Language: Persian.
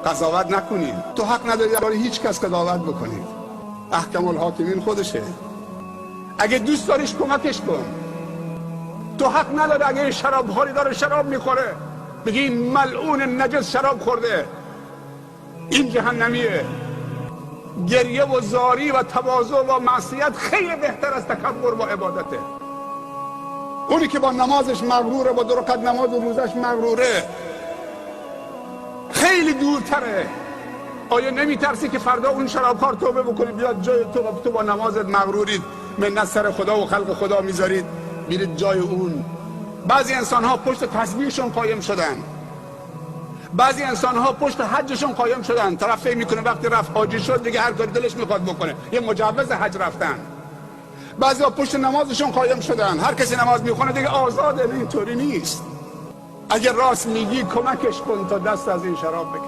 قضاوت نکنید. تو حق نداری برای هیچ کس قضاوت بکنید. احکم الحاکمین خودشه. اگه دوست داریش کمکش کن. تو حق نداری اگه شرابخوری داره شراب میخوره بگی این ملعون نجس شراب خورده، این جهنمیه. گریه و زاری و تواضع و معصیت خیلی بهتر از تکبر و عبادته. اونی که با نمازش مغروره، با 2 رکعت نماز و روزش مغروره، خیلی دورتره. آیا نمیترسی که فردا اون شرابخوار توبه بکنی بیاد جای تو با نمازت مغرورید، منت سر خدا و خلق خدا میذارید میرید جای اون؟ بعضی انسان ها پشت تسبیحشون قایم شدن، بعضی انسان ها پشت حجشون قایم شدن. طرف فکر میکنه وقتی رفت حاجی شد دیگه هر کاری دلش میخواد بکنه، یه مجوز حج رفتن. بعضی ها پشت نمازشون قایم شدن، هر کسی نماز میخونه دیگه آزاده. اینطوری نیست. اگه راست میگی کمکش کن تا دست از این شراب بکشه.